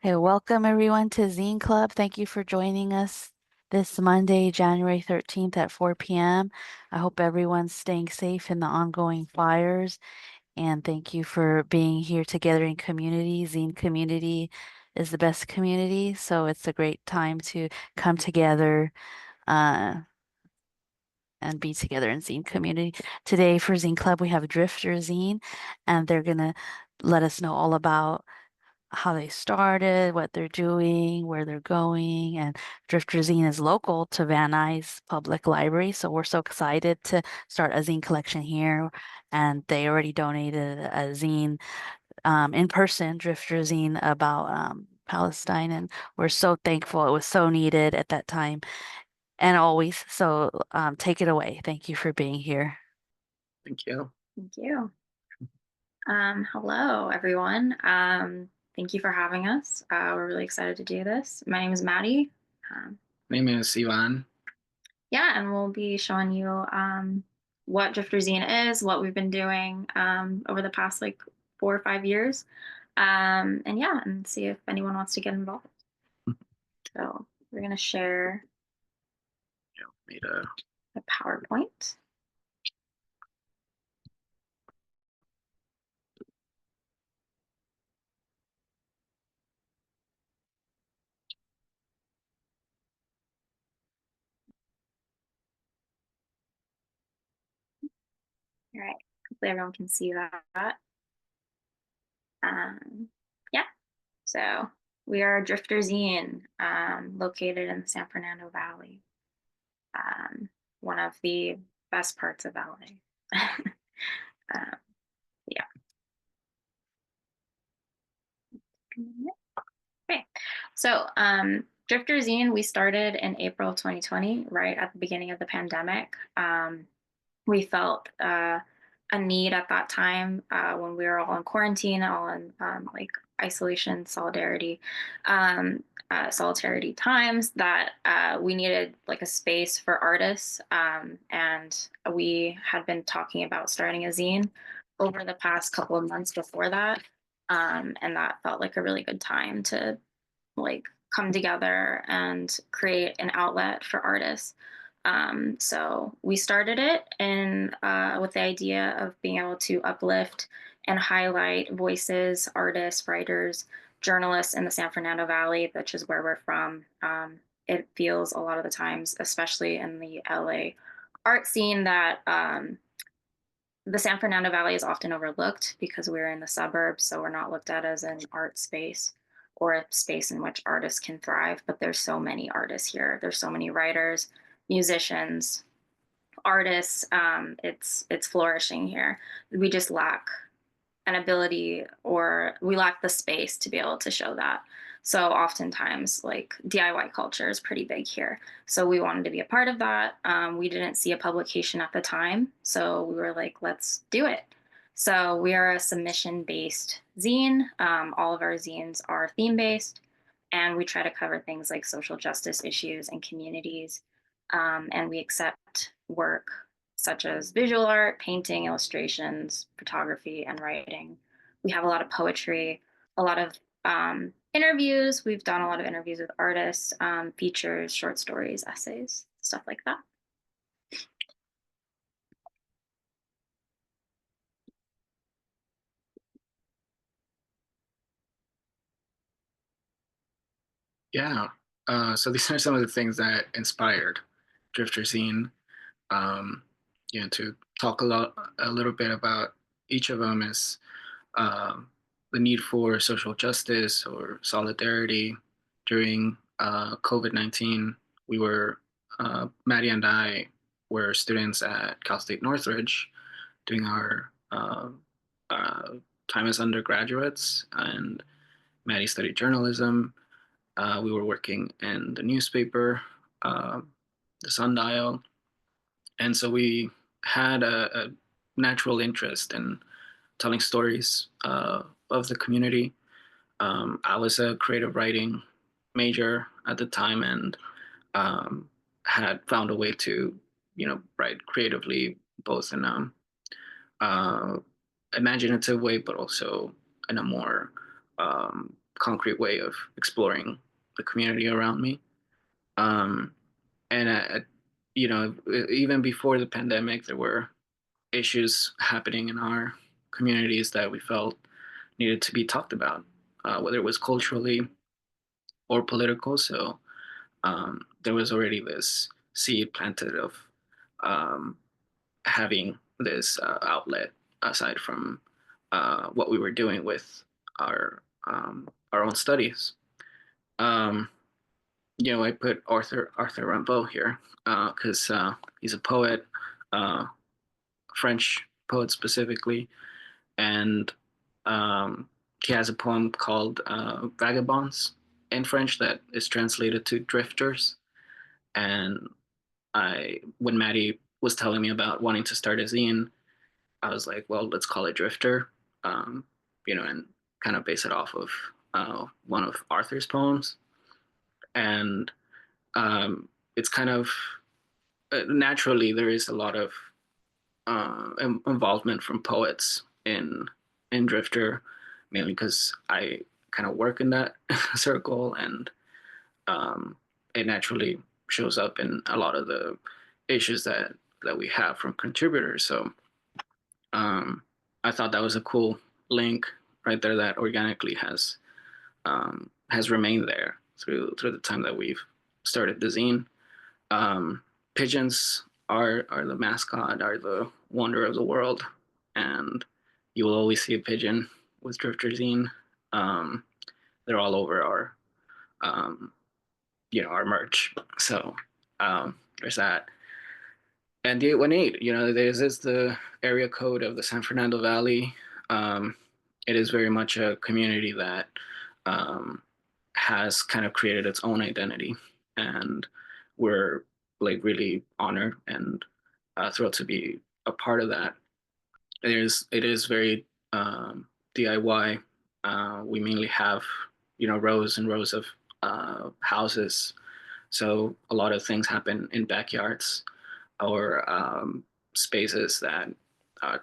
Hey, welcome everyone to Zine Club. Thank you for joining us this Monday, January 13th at 4 p.m. I hope everyone's staying safe in the ongoing fires, and thank you for being here together in community. Zine community is the best community, so it's a great time to come together uh, and be together in Zine community. Today for Zine Club, we have Drifter Zine, and they're gonna let us know all about how they started, what they're doing, where they're going. And Drifter Zine is local to Van Nuys Public Library, so we're so excited to start a zine collection here. And they already donated a zine in person, Drifter Zine, about Palestine, and we're so thankful. It was so needed at that time and always. So take it away. Thank you for being here. Thank you. Thank you. Hello, everyone. Thank you for having us. We're really excited to do this. My name is Maddie. Um, My name is Iván. yeah, and we'll be showing you what Drifter Zine is, what we've been doing over the past like 4 or 5 years, and yeah, and see if anyone wants to get involved. So we're gonna share Made a a PowerPoint. All right, hopefully everyone can see that. Yeah. So we are Drifter Zine, located in the San Fernando Valley, um, one of the best parts of LA. um, yeah. Okay. So Drifter Zine, we started in April 2020, right at the beginning of the pandemic. We felt a need at that time when we were all in quarantine, all in like isolation, solidarity times, that we needed like a space for artists. And we had been talking about starting a zine over the past couple of months before that. And that felt like a really good time to like come together and create an outlet for artists. So we started it in with the idea of being able to uplift and highlight voices, artists, writers, journalists in the San Fernando Valley, which is where we're from. It feels a lot of the times, especially in the LA art scene, that the San Fernando Valley is often overlooked because we're in the suburbs, so we're not looked at as an art space or a space in which artists can thrive. But there's so many artists here. There's so many writers, musicians, artists. It's flourishing here. We just lack an ability, or we lack the space to be able to show that. So oftentimes, like DIY culture is pretty big here. So we wanted to be a part of that. We didn't see a publication at the time, so we were like, let's do it. So we are a submission-based zine. All of our zines are theme-based, and we try to cover things like social justice issues and communities. And we accept work such as visual art, painting, illustrations, photography, and writing. We have a lot of poetry, a lot of interviews. We've done a lot of interviews with artists, features, short stories, essays, stuff like that. Yeah. So these are some of the things that inspired Drifter Zine. Um, to talk a little bit about each of them is the need for social justice or solidarity during COVID-19. We were Maddie and I were students at Cal State Northridge doing our uh, time as undergraduates, and Maddie studied journalism. We were working in the newspaper, uh, the Sundial, and so we had a natural interest in telling stories of the community. I was a creative writing major at the time, and um, had found a way to, write creatively, both in a uh, imaginative way, but also in a more concrete way of exploring the community around me. Um, and you know, even before the pandemic, there were issues happening in our communities that we felt needed to be talked about, whether it was culturally or political. So there was already this seed planted of um, having this outlet aside from what we were doing with our own studies. Um, you know, I put Arthur Rimbaud here because he's a poet, uh, French poet specifically, and um, he has a poem called "Vagabonds" in French that is translated to drifters. And when Madi was telling me about wanting to start a zine, I was like, well, let's call it Drifter, um, you know, and kind of base it off of one of Arthur's poems. And it's kind of naturally there is a lot of involvement from poets in Drifter, mainly because I kind of work in that circle, and um, it naturally shows up in a lot of the issues that we have from contributors. So um, I thought that was a cool link right there that organically has remained there through the time that we've started the zine. Um, Pigeons are the mascot, are the wonder of the world, and you will always see a pigeon with Drifter Zine. Um, they're all over our um, our merch. So there's that. And the 818, this is the area code of the San Fernando Valley. Um, it is very much a community that um, has kind of created its own identity, and we're like really honored and thrilled to be a part of that. It is very DIY. We mainly have rows and rows of houses, so a lot of things happen in backyards or spaces that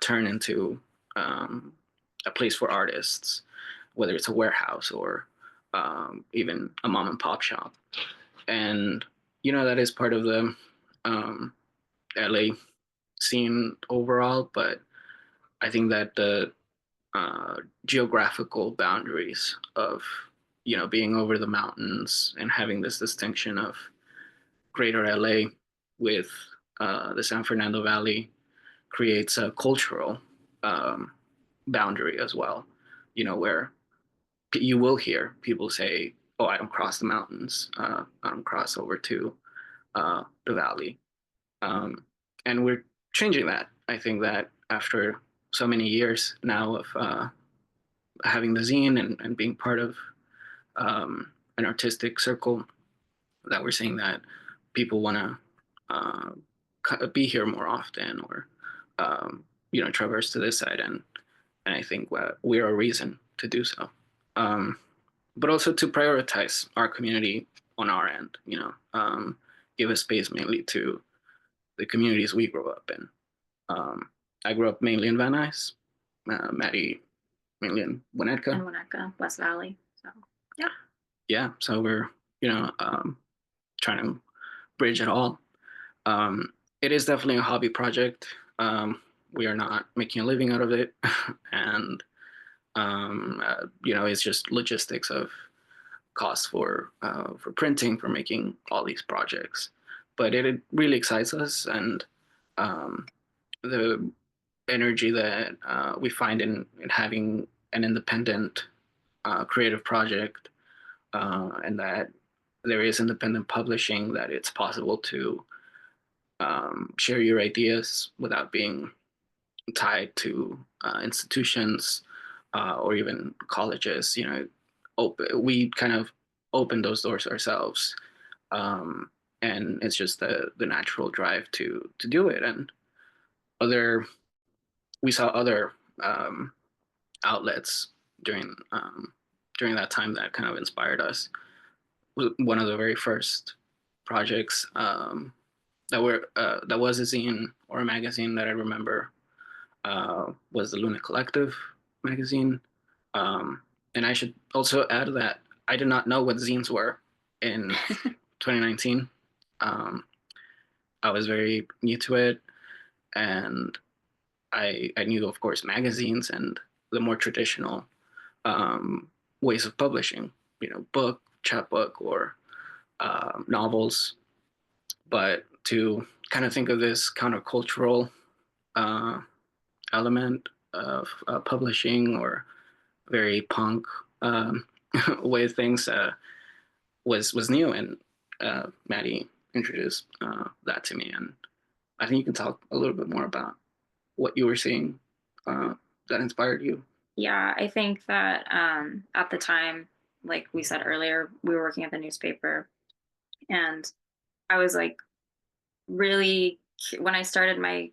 turn into a place for artists, whether it's a warehouse or even a mom and pop shop. And that is part of the um, LA scene overall, but I think that the uh, geographical boundaries of being over the mountains and having this distinction of greater LA with the San Fernando Valley creates a cultural um, boundary as well, where you will hear people say, oh, I don't cross the mountains, I don't cross over to the valley. And we're changing that. I think that after so many years now of having the zine and being part of an artistic circle, that we're seeing that people want to be here more often, or traverse to this side, and I think we're a reason to do so. Um, but also to prioritize our community on our end, give a space mainly to the communities we grew up in. I grew up mainly in Van Nuys, Madi mainly in Winnetka. In Winnetka, West Valley. So, yeah. Yeah, so we're, trying to bridge it all. It is definitely a hobby project. We are not making a living out of it. And, it's just logistics of costs for printing, for making all these projects. But it really excites us, and the energy that we find in having an independent creative project, and that there is independent publishing, that it's possible to share your ideas without being tied to institutions or even colleges. We kind of open those doors ourselves, and it's just the natural drive to do it. And other we saw other outlets during that time that kind of inspired us. One of the very first projects that was a zine or a magazine that I remember was the Luna Collective magazine. And I should also add that I did not know what zines were in 2019. Um, I was very new to it, and I knew, of course, magazines and the more traditional um, ways of publishing, book, chapbook, or novels. But to kind of think of this countercultural uh, element of publishing, or very punk um, way of things, was new, and Madi introduced that to me, and I think you can talk a little bit more about what you were seeing uh, that inspired you. Yeah, I think that at the time, like we said earlier, we were working at the newspaper, and I was like really when I started my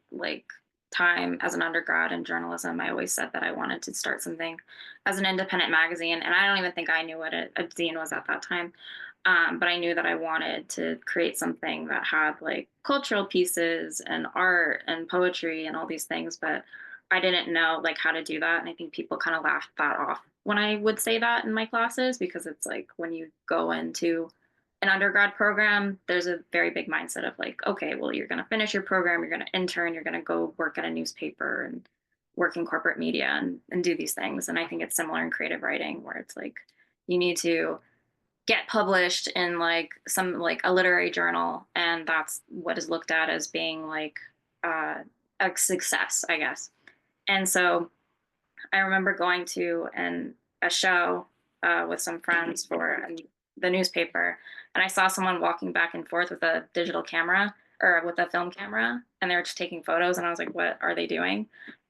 time as an undergrad in journalism, I always said that I wanted to start something as an independent magazine, and I don't even think I knew what a zine was at that time. But I knew that I wanted to create something that had like cultural pieces and art and poetry and all these things, but I didn't know like how to do that. And I think people kind of laughed that off when I would say that in my classes, because it's like when you go into an undergrad program, there's a very big mindset of like, okay, well, you're going to finish your program, you're going to intern, you're going to go work at a newspaper and work in corporate media and do these things. And I think it's similar in creative writing, where it's like you need to get published in like some like a literary journal, and that's what is looked at as being like uh, a success, I guess. And so I remember going to a show with some friends for the newspaper, and I saw someone walking back and forth with a digital camera or with a film camera, and they were just taking photos. And I was like, "What are they doing?"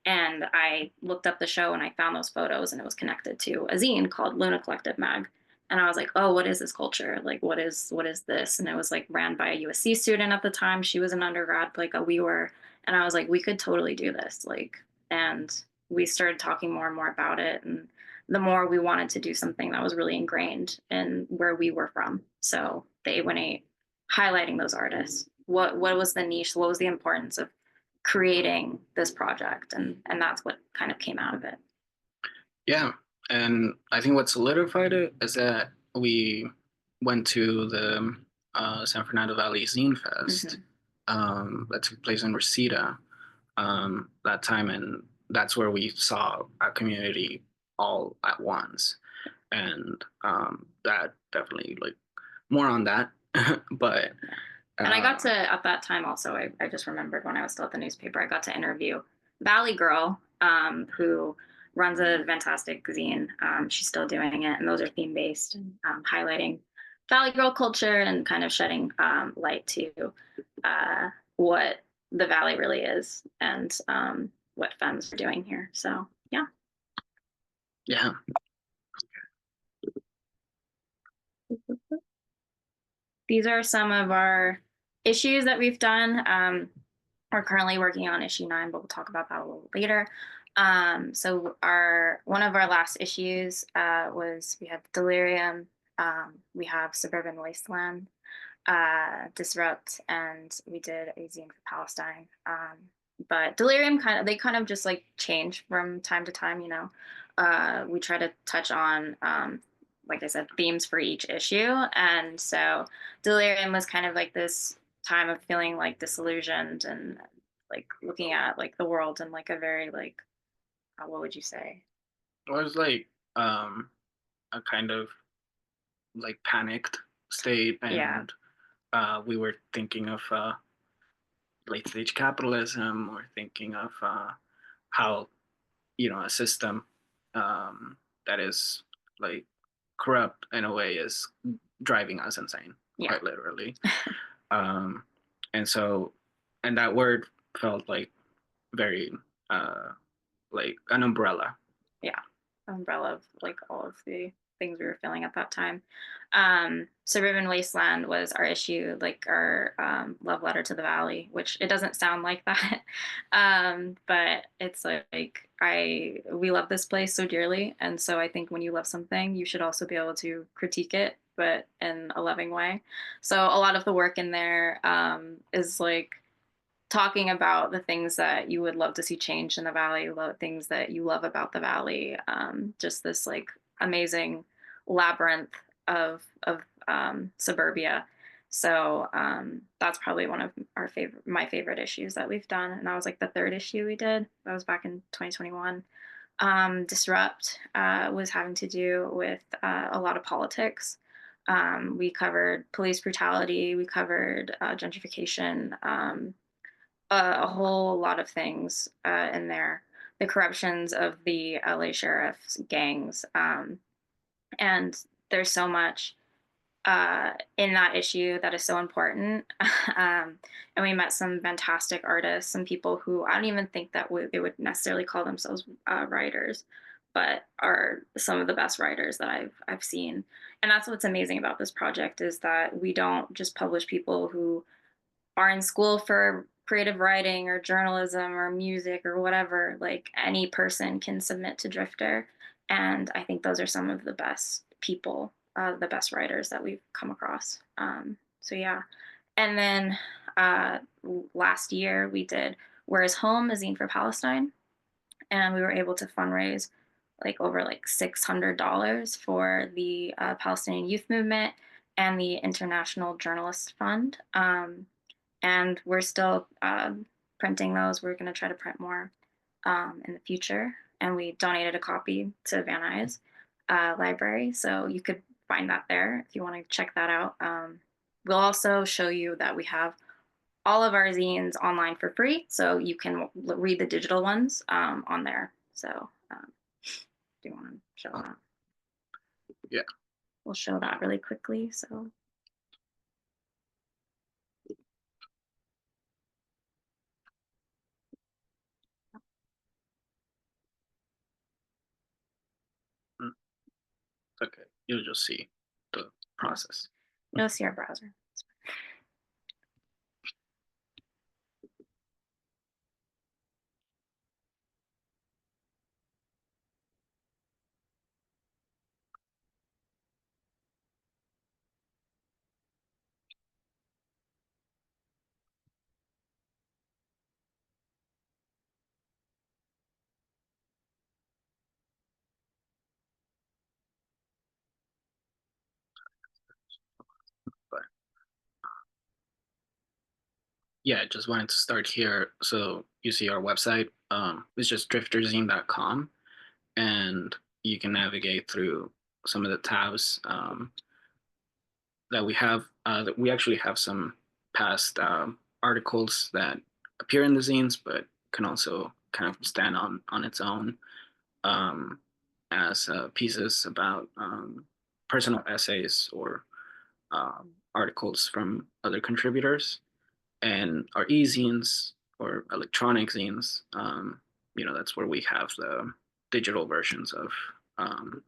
And I looked up the show, and I found those photos, and it was connected to a zine called Luna Collective Mag. And I was like, "Oh, what is this culture? Like, what is this?" And it was like ran by a USC student at the time. She was an undergrad, like we were, and I was like, "We could totally do this." Like, and we started talking more and more about it, and the more we wanted to do something that was really ingrained in where we were from. So the 818, highlighting those artists, what was the niche, what was the importance of creating this project, and that's what kind of came out of it. Yeah, and I think what solidified it is that we went to the San Fernando Valley Zine Fest that took place in Reseda that time, and that's where we saw our community all at once, and that definitely, like, more on that, but And I got to, at that time also, I just remembered when I was still at the newspaper, I got to interview Valley Girl, who runs a fantastic zine. She's still doing it, and those are theme based, highlighting Valley Girl culture and kind of shedding light to what the Valley really is, and what femmes are doing here. So, yeah. yeah. These are some of our issues that we've done. We're currently working on issue 9, but we'll talk about that a little later. So one of our last issues was we have Delirium, we have Suburban Wasteland, Disrupt, and we did a zine for Palestine. But Delirium they kind of just like change from time to time, you know. We try to touch on, like I said, themes for each issue. And so Delirium was kind of like this time of feeling like disillusioned and like looking at like the world in like a very like, what would you say? It was like a kind of like panicked state, Yeah. and we were thinking of late stage capitalism, or thinking of how, a system that is like corrupt in a way is driving us insane, Yeah. quite literally. um, and so, and that word felt like very like an umbrella. Yeah, umbrella of like all of the things we were feeling at that time. Suburban Wasteland was our issue, like our love letter to the Valley, which it doesn't sound like that, but it's like we love this place so dearly, and so I think when you love something, you should also be able to critique it, but in a loving way. So a lot of the work in there is like talking about the things that you would love to see change in the Valley, things that you love about the Valley. Just this like amazing labyrinth of suburbia. So that's probably one of my favorite issues that we've done, and that was like the third issue we did. That was back in 2021. Disrupt was having to do with a lot of politics. We covered police brutality, we covered gentrification, a whole lot of things in there. The corruptions of the LA sheriff's gangs. And there's so much in that issue that is so important. And we met some fantastic artists, some people who I don't even think that they would necessarily call themselves writers, but are some of the best writers that I've seen. And that's what's amazing about this project is that we don't just publish people who are in school for creative writing or journalism or music or whatever. Like any person can submit to Drifter, and I think those are some of the best people, the best writers that we've come across. So yeah, and then uh, last year we did "Where Is Home," a zine for Palestine, and we were able to fundraise like over like $600 for the Palestinian Youth Movement and the International Journalists Fund. And we're still printing those. We're going to try to print more in the future. And we donated a copy to Van Nuys library, so you could find that there if you want to check that out. We'll also show you that we have all of our zines online for free, so you can read the digital ones on there. So do you want to show that? Yeah. We'll show that really quickly. So Okay, you'll just see the process. you'll see our browser. But yeah, just wanted to start here. So you see our website. It's just drifterzine.com, and you can navigate through some of the tabs that we have. That we actually have some past articles that appear in the zines, but can also kind of stand on its own um, as pieces about personal essays or articles from other contributors. And our e-zines or electronic zines, that's where we have the digital versions um,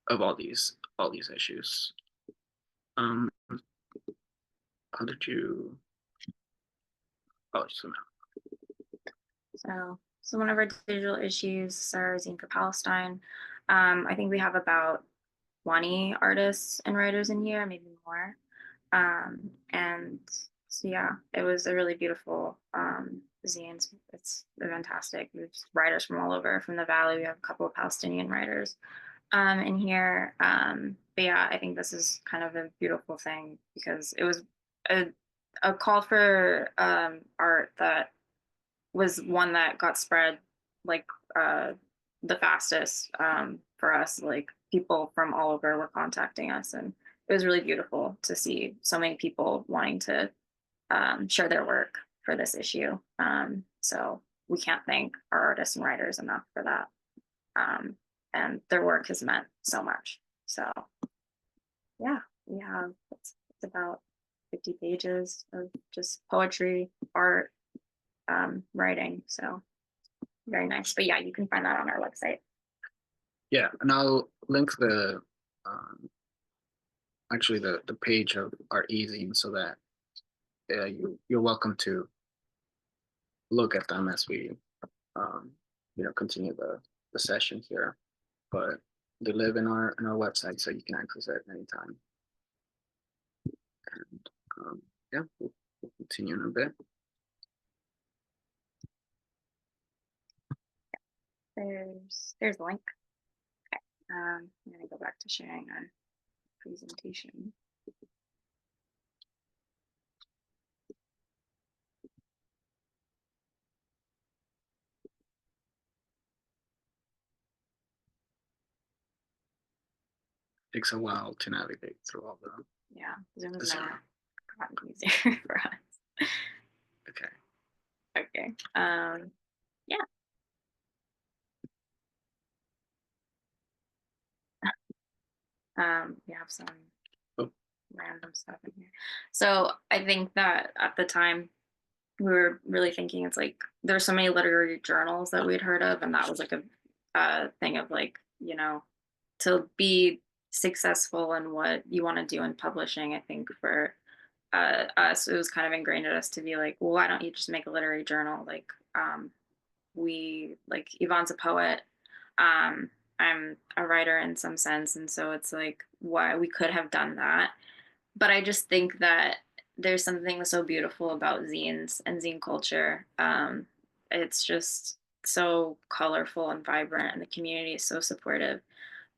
of all these issues. Um, how did you? Oh, so So one of our digital issues are Zine for Palestine. I think we have about 20 artists and writers in here, maybe more. And so yeah, it was a really beautiful zine. It's fantastic. There's writers from all over, from the Valley. We have a couple of Palestinian writers in here. But yeah, I think this is kind of a beautiful thing because it was a, a call for art that was one that got spread like uh, the fastest for us. Like people from all over were contacting us, and it was really beautiful to see so many people wanting to share their work for this issue. So we can't thank our artists and writers enough for that. And their work has meant so much. So yeah, we have it's about 50 pages of just poetry, art, writing. So very nice. But yeah, you can find that on our website. yeah, and I'll link the um, actually the page of our e-zine so that you're welcome to look at them as we um, continue the session here. But they live in our website, so you can access it anytime. And yeah, we'll continue in a bit. There's the link. I'm gonna go back to sharing our presentation. Takes a while to navigate through all the. Yeah, Zoom's Zoom. never gotten easier for us. Okay. Okay. Yeah. We have some Oh. random stuff in here. So I think that at the time we were really thinking it's like there's so many literary journals that we'd heard of, and that was like a thing of like, to be successful in what you want to do in publishing. I think for us, it was kind of ingrained in us to be like, well, why don't you just make a literary journal? Like, we like Yvonne's a poet. Um, I'm a writer in some sense, and so it's like why we could have done that. But I just think that there's something so beautiful about zines and zine culture. It's just so colorful and vibrant, and the community is so supportive.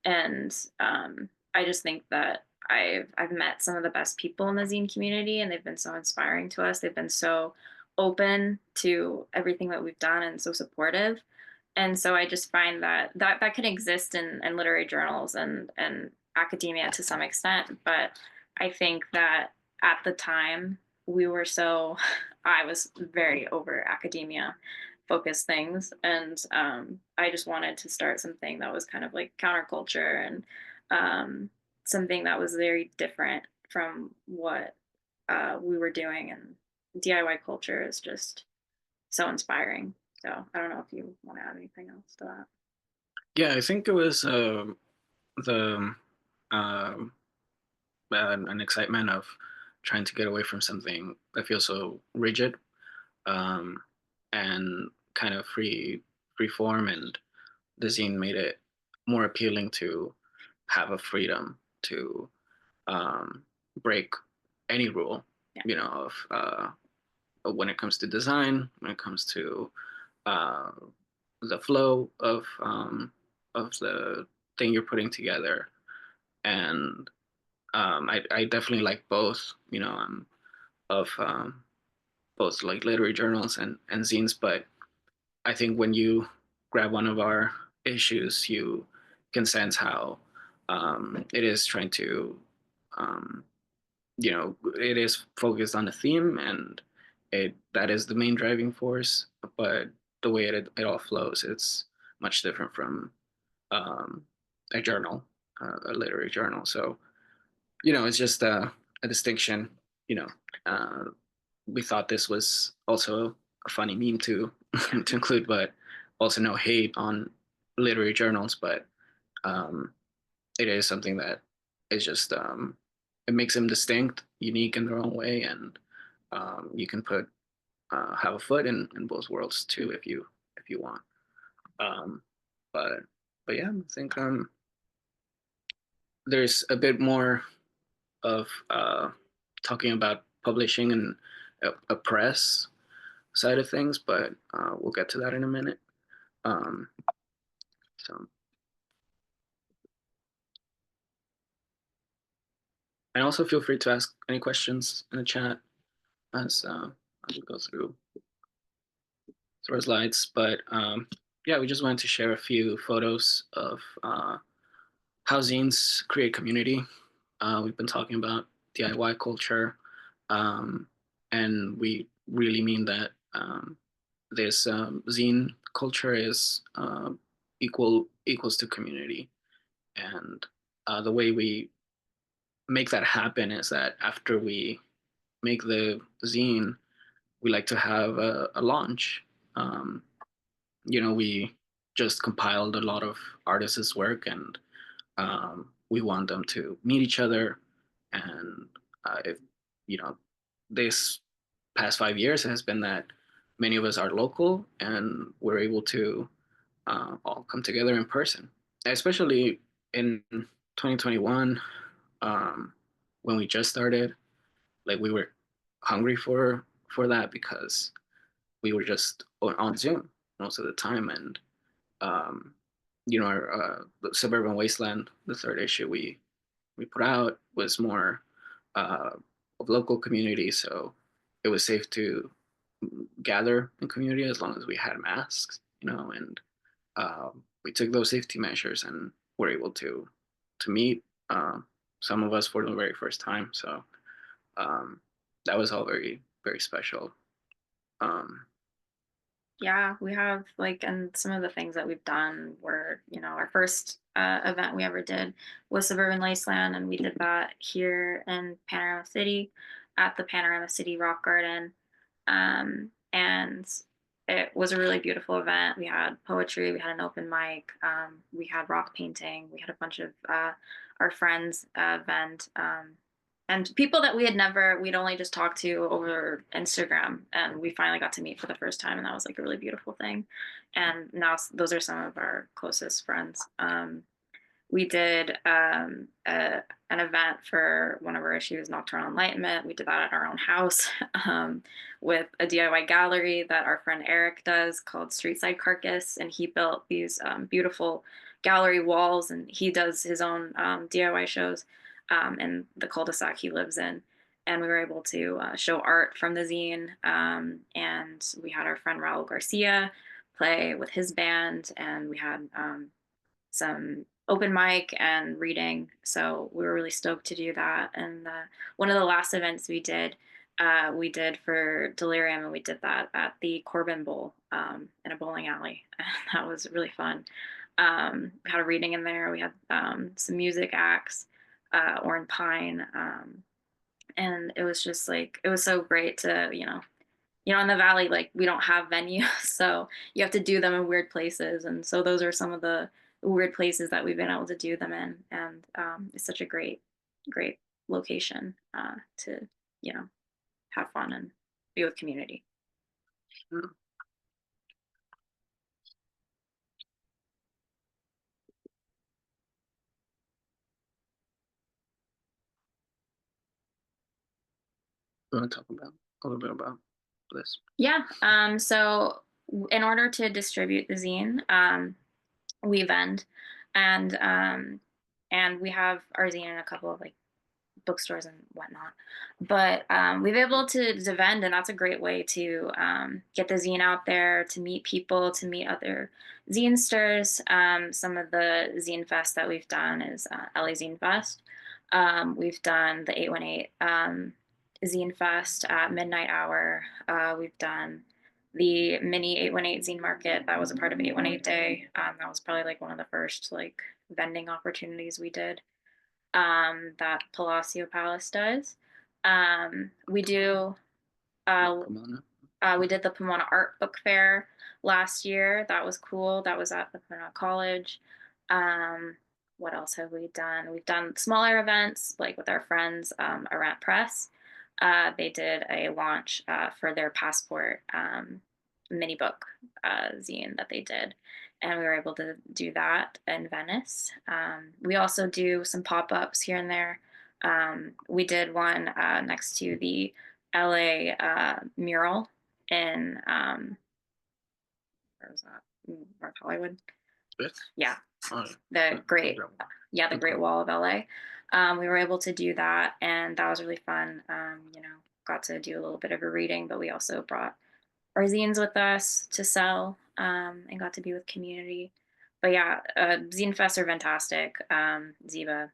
And I just think that I've met some of the best people in the zine community, and they've been so inspiring to us. They've been so open to everything that we've done and so supportive. And so I just find that that can exist in literary journals and academia to some extent, but I think that at the time we were so I was very over academia focused things, and I just wanted to start something that was kind of like counterculture and something that was very different from what we were doing. And DIY culture is just so inspiring. So I don't know if you want to add anything else to that. Yeah, I think it was the um, an excitement of trying to get away from something that feels so rigid, um, and kind of free form, and the zine made it more appealing to have a freedom to um, break any rule, Yeah. of when it comes to design, when it comes to uh, the flow of the thing you're putting together. And I definitely like both, of both like literary journals and zines. But I think when you grab one of our issues, you can sense how it is trying to, um, it is focused on a theme, and that is the main driving force. But the way it all flows, it's much different from um, a journal, a literary journal. So it's just a distinction. You know, uh, we thought this was also a funny meme to to include, but also no hate on literary journals, but um, it is something that is just it makes them distinct, unique in their own way, and you can put have a foot in both worlds too if you want. Um, but but yeah, I think there's a bit more of talking about publishing and a press side of things, but we'll get to that in a minute. Um, so, and also feel free to ask any questions in the chat as we go through our slides. But yeah, we just wanted to share a few photos of how zines create community. We've been talking about DIY culture, um, and we really mean that this zine culture is equals to community, and the way we make that happen is that after we make the zine, we like to have a launch. Um, we just compiled a lot of artists' work, and we want them to meet each other. And if you know, this past 5 years has been that many of us are local, and we're able to all come together in person, especially in 2021, when we just started. Like, we were hungry for that because we were just on Zoom most of the time, and um, our Suburban Wasteland, the third issue we put out was more uh, of local community, so it was safe to gather in community as long as we had masks, and we took those safety measures and were able to meet some of us for the very first time. So um, that was all very very special. Um, Yeah, we have like, and some of the things that we've done were, our first event we ever did was Suburban Wasteland, and we did that here in Panorama City at the Panorama City Rock Garden. And it was a really beautiful event. We had poetry, we had an open mic, we had rock painting, we had a bunch of our friends vent. And people that we'd only just talked to over Instagram, and we finally got to meet for the first time, and that was like a really beautiful thing. And now those are some of our closest friends. We did an event for one of our issues, Nocturnal Enlightenment. We did that at our own house with a DIY gallery that our friend Eric does called Streetside Carcass. And he built these beautiful gallery walls, and he does his own DIY shows in the cul-de-sac he lives in. And we were able to show art from the zine. And we had our friend Raul Garcia play with his band, and we had some open mic and reading. So we were really stoked to do that. And one of the last events we did for Delirium, and we did that at the Corbin Bowl in a bowling alley. That was really fun. We had a reading in there. We had some music acts, Orin Pine. And it was just like, it was so great to, in the Valley, like we don't have venues, so you have to do them in weird places. And so those are some of the weird places that we've been able to do them in. And it's such a great, great location to, have fun and be with community. you want to talk about a little bit about this? Yeah. So in order to distribute the zine, we vend, and we have our zine in a couple of like bookstores and whatnot. But we've been able to vend, and that's a great way to get the zine out there, to meet people, to meet other zinesters. Some of the zine fest that we've done is LA Zine Fest. We've done the 818 Zine Fest at midnight hour. We've done the mini 818 Zine Market. That was a part of 818 Day. That was probably like one of the first like vending opportunities we did that Palacio Palace does. We do. We did the Pomona Art Book Fair last year. That was cool. That was at the Pomona College. What else have we done? We've done smaller events like with our friends Arant Press. They did a launch for their Passport mini book zine that they did, and we were able to do that in Venice. We also do some pop-ups here and there. We did one next to the LA mural in where was that? North Hollywood. Yeah, the Great Wall of LA. We were able to do that, and that was really fun. Got to do a little bit of a reading, but we also brought our zines with us to sell, and got to be with community. But yeah, Zine Fests are fantastic. Ziva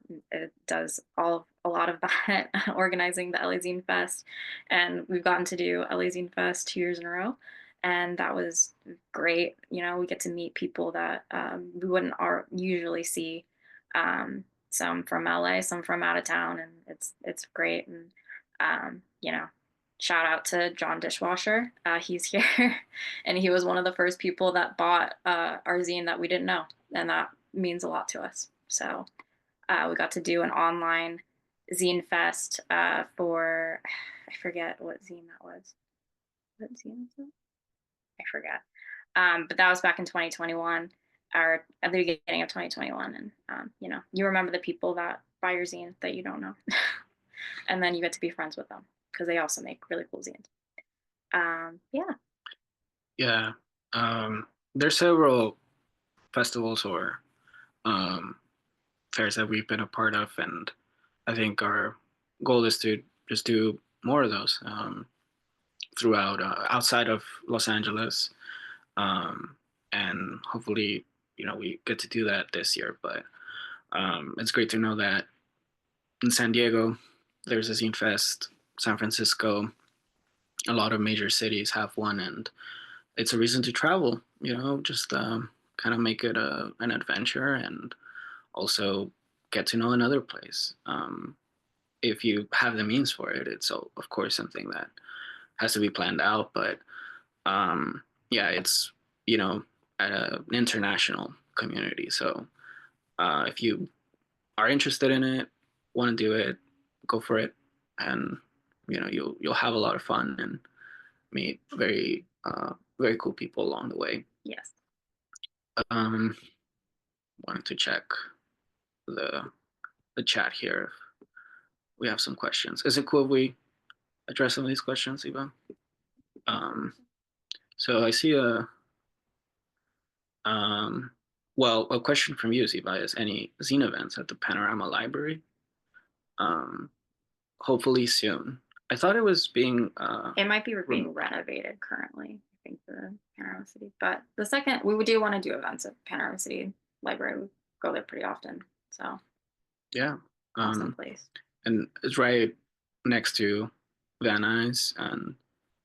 does a lot of that, organizing the LA Zine Fest, and we've gotten to do LA Zine Fest 2 years in a row, and that was great. We get to meet people that we wouldn't usually see. Some from LA, some from out of town, and it's great. And shout out to John Dishwasher. He's here, and he was one of the first people that bought our zine that we didn't know, and that means a lot to us. So we got to do an online zine fest for, I forget what zine that was. What zine was it? I forget. But that was back in 2021, or at the beginning of 2021. And you remember the people that buy your zine that you don't know, and then you get to be friends with them because they also make really cool zines. Yeah. Yeah. There's several festivals or fairs that we've been a part of, and I think our goal is to just do more of those throughout outside of Los Angeles, um, and hopefully, we get to do that this year. But it's great to know that in San Diego, there's a Zine Fest. San Francisco, a lot of major cities have one, and it's a reason to travel. Just kind of make it an adventure, and also get to know another place. If you have the means for it, it's of course something that has to be planned out. But yeah, it's at an international community. So if you are interested in it, want to do it, go for it, and you'll have a lot of fun and meet very cool people along the way. Yes. Um, Wanted to check the chat here. We have some questions. Is it cool if we address some of these questions, Iván? So I see a question from you, Ziva, is any zine events at the Panorama Library? Hopefully soon. I thought it was being. It might be being renovated currently, I think, the Panorama City. But the second, we do want to do events at Panorama City Library. We go there pretty often. So, yeah. Awesome place. And it's right next to Van Nuys, and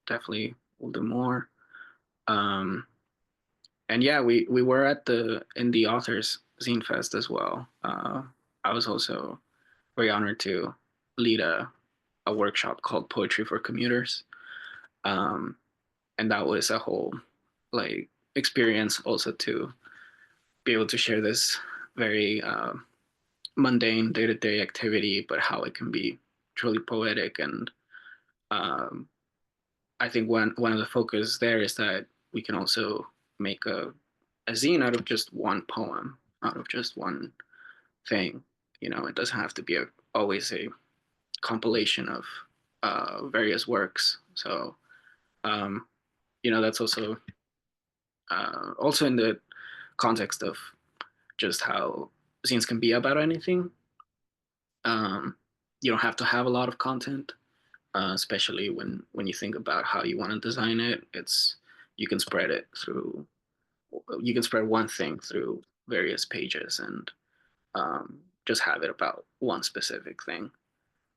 definitely we'll do more. And yeah, we were at the Indie Authors Zine Fest as well. I was also very honored to lead a workshop called Poetry for Commuters, and that was a whole experience also to be able to share this very mundane day-to-day activity, but how it can be truly poetic. And I think one of the focus there is that we can also make a zine out of just one poem, out of just one thing. It doesn't have to be always a compilation of various works. So that's also in the context of just how zines can be about anything. You don't have to have a lot of content, especially when you think about how you want to design it. You can spread it through. You can spread one thing through various pages and just have it about one specific thing.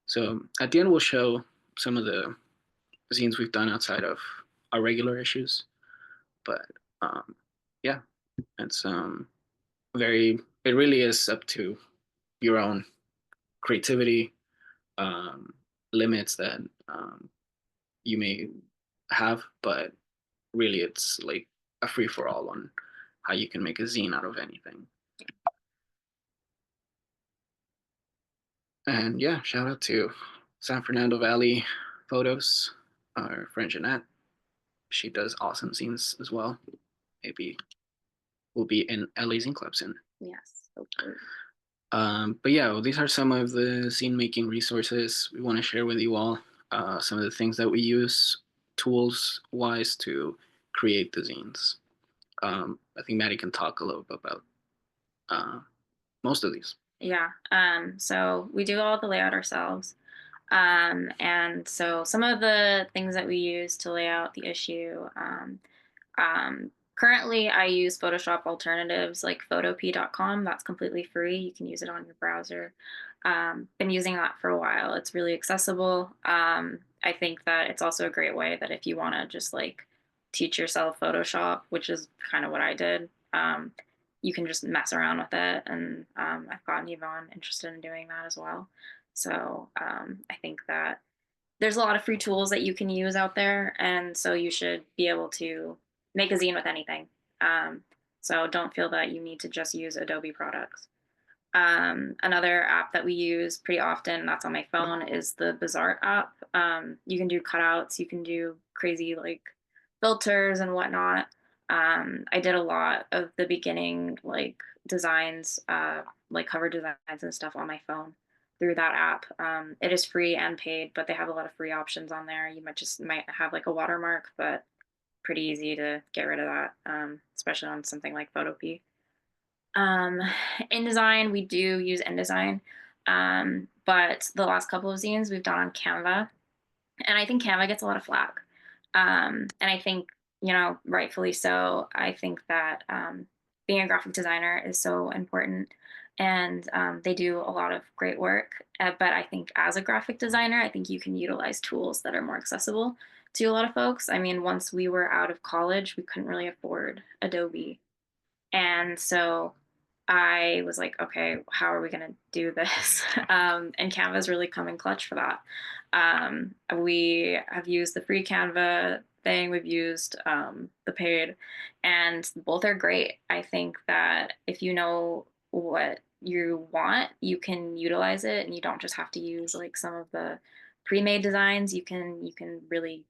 So at the end, we'll show some of the zines we've done outside of our regular issues. But yeah, it's it really is up to your own creativity, um, limits that you may have, but really it's like a free for all on how you can make a zine out of anything. And yeah, shout out to San Fernando Valley Photos, our friend Jeanette. She does awesome zines as well. Maybe we'll be in LA Zine Club soon. Yes, hopefully. But yeah, well, these are some of the zine making resources we want to share with you all. Some of the things that we use tools wise to create the zines. I think Madi can talk a little bit about most of these. Yeah. So we do all the layout ourselves. And so some of the things that we use to lay out the issue, currently I use Photoshop alternatives like photop.com. That's completely free. You can use it on your browser. Been using that for a while. It's really accessible. I think that it's also a great way that if you want to just teach yourself Photoshop, which is kind of what I did, you can just mess around with it. And I've gotten Iván interested in doing that as well. So I think that there's a lot of free tools that you can use out there. And so you should be able to make a zine with anything. So don't feel that you need to just use Adobe products. Another app that we use pretty often, that's on my phone, is the Bazaar app. You can do cutouts, you can do crazy filters and whatnot. I did a lot of the beginning designs, cover designs and stuff on my phone through that app. It is free and paid, but they have a lot of free options on there. You might have a watermark, but pretty easy to get rid of that, especially on something like Photopea. Um, InDesign, we do use InDesign, but the last couple of zines we've done on Canva, and I think Canva gets a lot of flack. And I think, rightfully so. I think that being a graphic designer is so important, and they do a lot of great work. But I think as a graphic designer, I think you can utilize tools that are more accessible to a lot of folks. I mean, once we were out of college, we couldn't really afford Adobe, and so I was like, okay, how are we going to do this? And Canva's really come in clutch for that. We have used the free Canva thing, we've used the paid, and both are great. I think that if you know what you want, you can utilize it, and you don't just have to use like some of the pre-made designs. You can really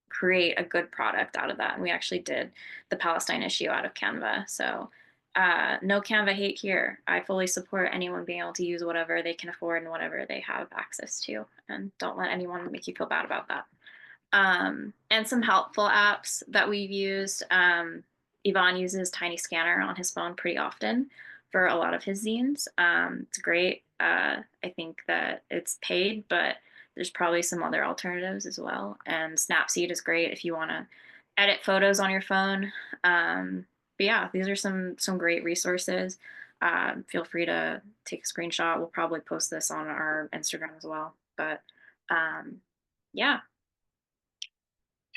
create a good product out of that. And we actually did the Palestine issue out of Canva. So no Canva hate here. I fully support anyone being able to use whatever they can afford and whatever they have access to. And don't let anyone make you feel bad about that. And some helpful apps that we've used. Iván uses Tiny Scanner on his phone pretty often for a lot of his zines. It's great. I think that it's paid, but there's probably some other alternatives as well. And Snapseed is great if you want to edit photos on your phone. But yeah, these are some great resources. Feel free to take a screenshot. We'll probably post this on our Instagram as well. But yeah.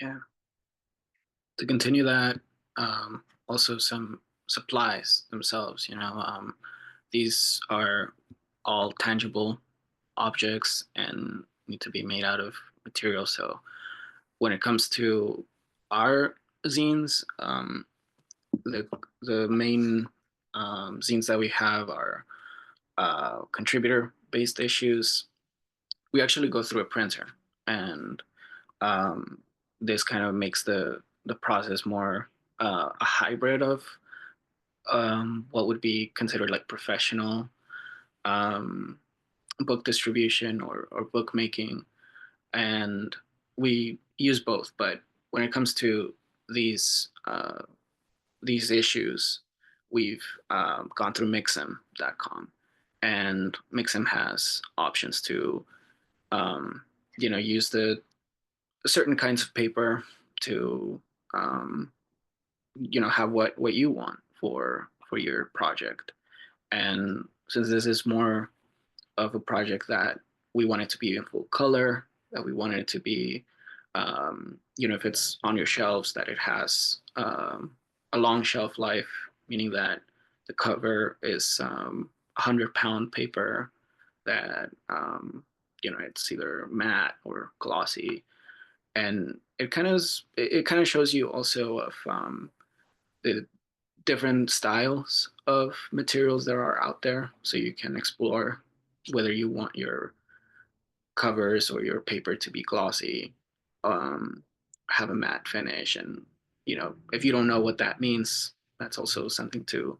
Yeah. To continue that, also some supplies themselves, these are all tangible objects and need to be made out of material. So when it comes to our zines, the the main zines that we have are contributor based issues. We actually go through a printer, and um, this kind of makes the process more a hybrid of what would be considered like professional um, book distribution or book making, and we use both. But when it comes to these uh, these issues, we've gone through Mixim.com, and Mixim has options to use the certain kinds of paper to have what you want for your project. And since this is more of a project that we want it to be in full color, that we want it to be if it's on your shelves, that it has a long shelf life, meaning that the cover is 100-pound paper, that it's either matte or glossy, and it kind of shows you also of the different styles of materials that are out there, so you can explore whether you want your covers or your paper to be glossy, um, have a matte finish, and if you don't know what that means, that's also something to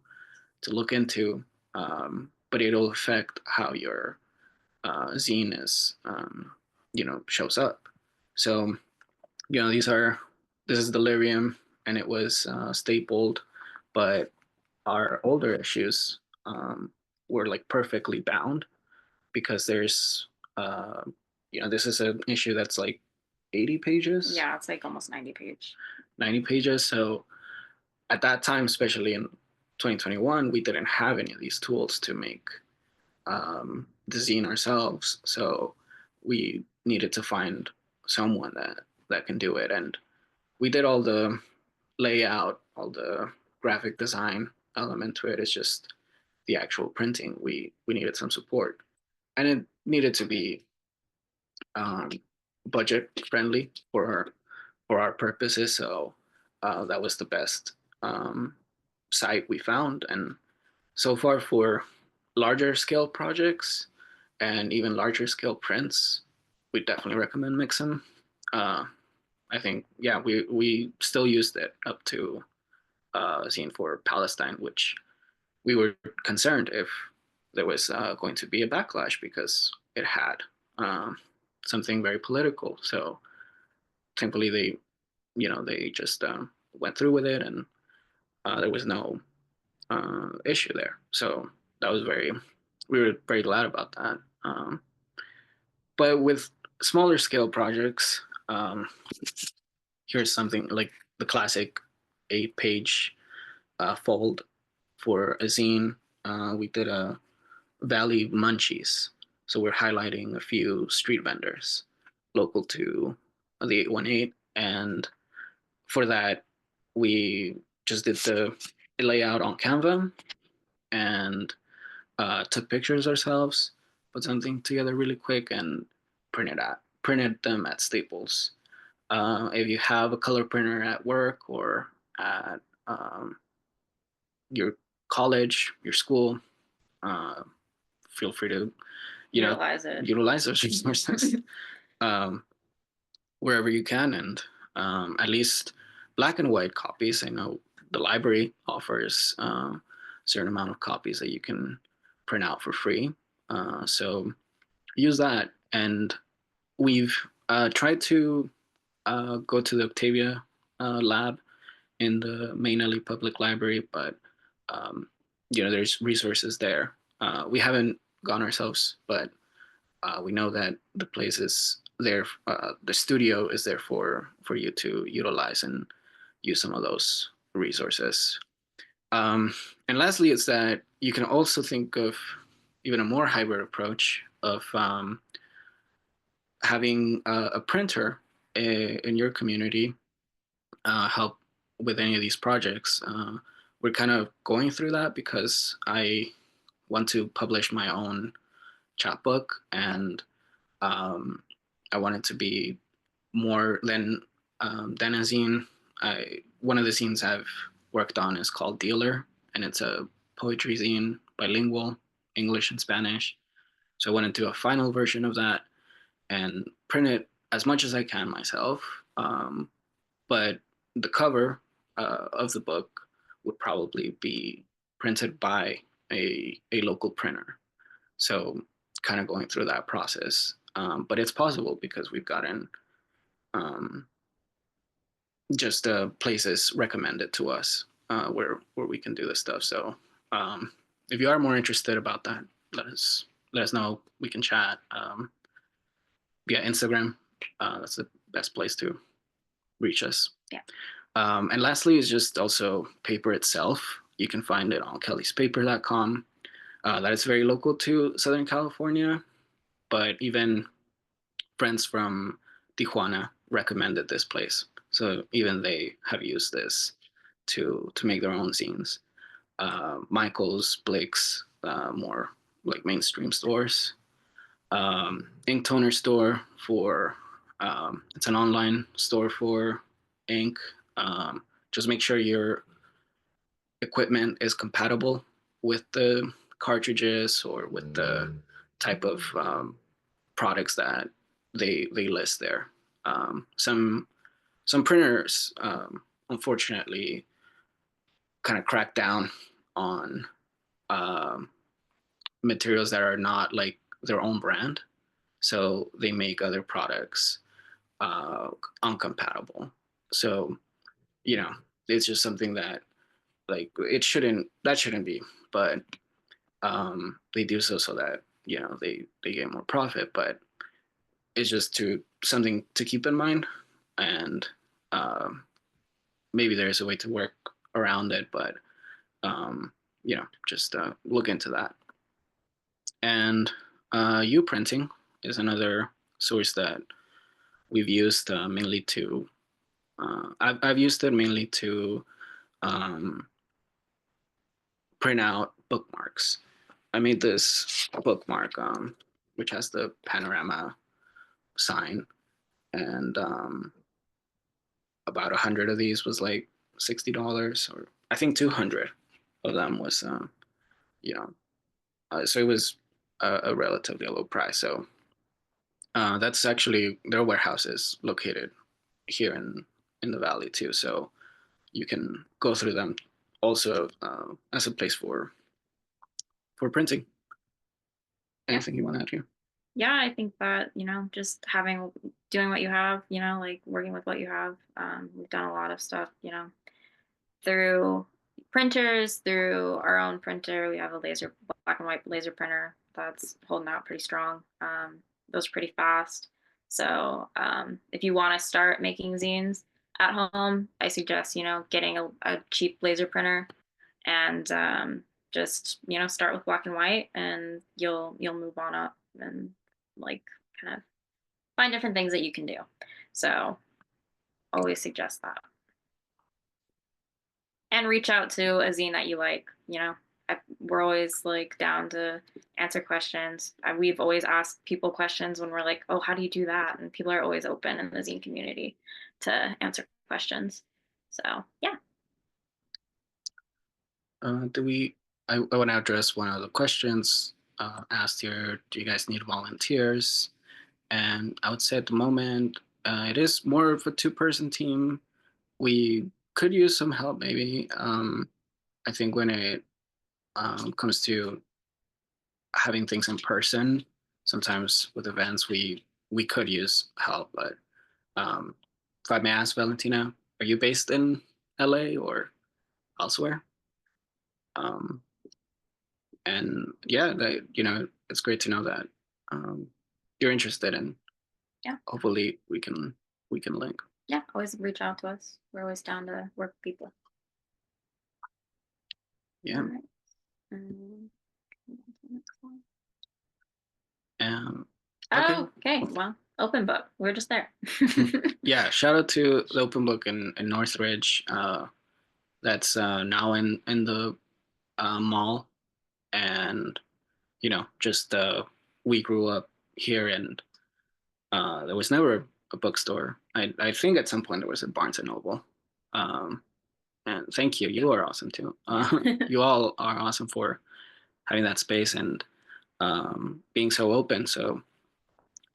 look into. But it'll affect how your zine is, shows up. So this is delirium, and it was stapled, but our older issues were like perfectly bound, because there's uh, this is an issue that's like 80 pages. Yeah, it's like almost 90 page. 90 pages. So at that time, especially in 2021, we didn't have any of these tools to make the zine ourselves. So we needed to find someone that can do it. And we did all the layout, all the graphic design element to it. It's just the actual printing. We needed some support, and it needed to be um, budget friendly for our purposes. So that was the best site we found. And so far, for larger scale projects and even larger scale prints, we definitely recommend Mixim. I think, yeah, we still used it up to Zine for Palestine, which we were concerned if there was going to be a backlash, because it had um, something very political. So thankfully, they just went through with it, and there was no issue there. So that was we were very glad about that. But with smaller scale projects, here's something like the classic 8-page fold for a zine. We did a Valley Munchies. So we're highlighting a few street vendors local to the 818. And for that, we just did the layout on Canva and took pictures ourselves, put something together really quick, and printed them at Staples. If you have a color printer at work or at your college, your school, uh, feel free to utilize those resources um, wherever you can, and at least black and white copies. I know the library offers a certain amount of copies that you can print out for free. So use that. And we've tried to go to the Octavia lab in the Main Alley Public Library, but there's resources there. We haven't gone ourselves, but we know that the place is there. The studio is there for you to utilize and use some of those resources. And lastly, it's that you can also think of even a more hybrid approach of having a printer in your community help with any of these projects. We're kind of going through that because I want to publish my own chapbook, and I want it to be more than a zine. One of the zines I've worked on is called Dealer, and it's a poetry zine, bilingual, English and Spanish. So I want to do a final version of that and print it as much as I can myself. But the cover of the book would probably be printed by a local printer. So kind of going through that process. But it's possible because we've gotten um, just places recommended to us where we can do this stuff. So if you are more interested about that, let us know. We can chat via Instagram. That's the best place to reach us. Yeah. And lastly is just also paper itself. You can find it on kellyspaper.com. That is very local to Southern California, but even friends from Tijuana recommended this place. So even they have used this to make their own zines. Michael's, Blake's, more like mainstream stores. Ink Toner store for it's an online store for ink. Just make sure your equipment is compatible with the cartridges or with the type of products that they list there. Some printers, unfortunately, kind of crack down on materials that are not like their own brand, so they make other products uncompatible. So it's just something that like that shouldn't be, but they do so that they get more profit, but it's just something to keep in mind, and um, maybe there's a way to work around it, but just look into that. And U printing is another source that we've used mainly to. I've used it mainly to print out bookmarks. I made this bookmark which has the panorama sign, and about 100 of these was like $60, or I think 200 of them was so it was a relatively low price. So that's actually their warehouse is located here in the valley too, so you can go through them also as a place for printing. Anything you want to add here? Yeah, I think that, just doing what you have, like working with what you have. We've done a lot of stuff, through, printers through our own printer. We have a black and white laser printer that's holding out pretty strong. Those are pretty fast. So if you want to start making zines at home, I suggest getting a cheap laser printer and just start with black and white, and you'll move on up and like kind of find different things that you can do. So always suggest that. And reach out to a zine that you like. We're always like down to answer questions. We've always asked people questions when we're like, oh, how do you do that? And people are always open in the zine community to answer questions. So yeah. I want to address one of the questions asked here. Do you guys need volunteers? And I would say at the moment, it is more of a two-person team. We could use some help maybe. I think when it comes to having things in person, sometimes with events we could use help. But if I may ask, Valentina, are you based in LA or elsewhere? Um, and yeah, it's great to know that um, you're interested, and Yeah. hopefully we can link. Yeah, always reach out to us. We're always down to work with people. Yeah. All right. Next one. Okay. Oh, okay. Well, open book. We're just there. Yeah, shout out to the open book in Northridge. That's now in the mall, and just we grew up here, and there was never a bookstore. I think at some point there was a Barnes and Noble. And thank you. You are awesome too. You all are awesome for having that space and being so open. So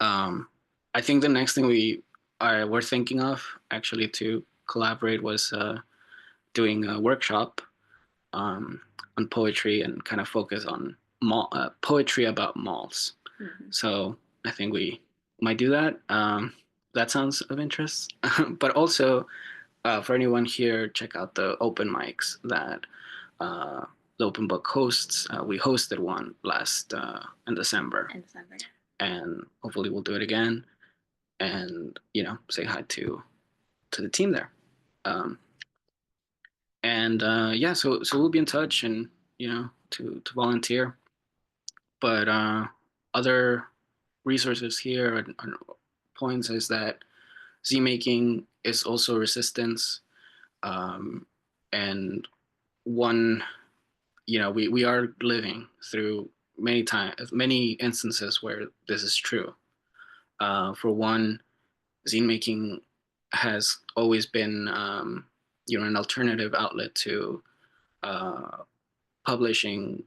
I think the next thing we're thinking of actually to collaborate was doing a workshop on poetry and kind of focus on poetry about malls. Mhm. So I think we might do that. That sounds of interest. But also for anyone here, check out the open mics that the Open Book hosts. We hosted one last in December. And hopefully we'll do it again. And say hi to the team there. And yeah, so we'll be in touch, and to volunteer. But other resources here and points is that Z making is also resistance, and one, we are living through many instances where this is true. For one, zine making has always been an alternative outlet to publishing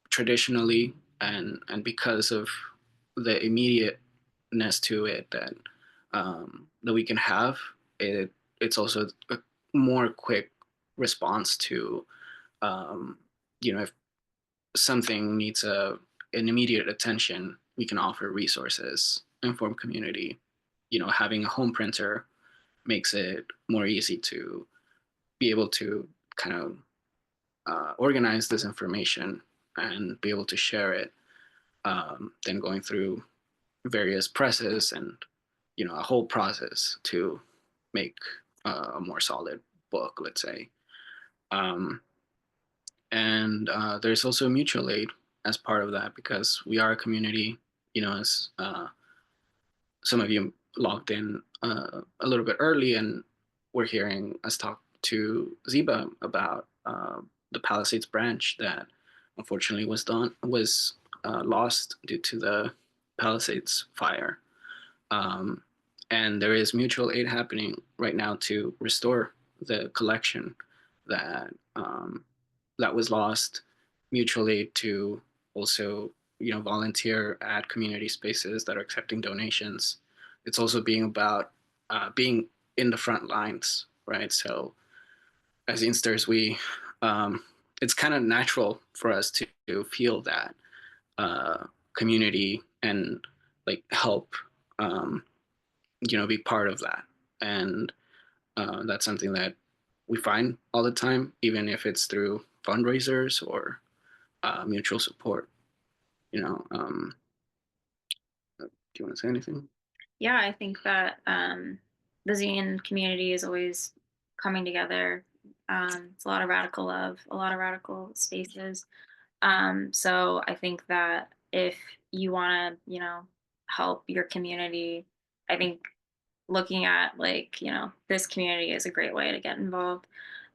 traditionally, and because of the immediateness to it that we can have, it's also a more quick response to if something needs an immediate attention, we can offer resources, inform community. Having a home printer makes it more easy to be able to kind of organize this information and be able to share it than going through various presses and a whole process to make a more solid book, let's say. And there's also mutual aid as part of that, because we are a community, as some of you logged in a little bit early, and we're hearing us talk to Ziba about the Palisades branch that unfortunately was lost due to the Palisades fire. And there is mutual aid happening right now to restore the collection that that was lost. Mutual aid to also volunteer at community spaces that are accepting donations. It's also being about being in the front lines, right? So as Instars, it's kind of natural for us to feel that community and like help be part of that. And that's something that we find all the time, even if it's through fundraisers or mutual support. You know, do you want to say anything? Yeah, I think that the zine community is always coming together. It's a lot of radical love, a lot of radical spaces. So I think that if you want to, help your community, I think looking at like, this community is a great way to get involved.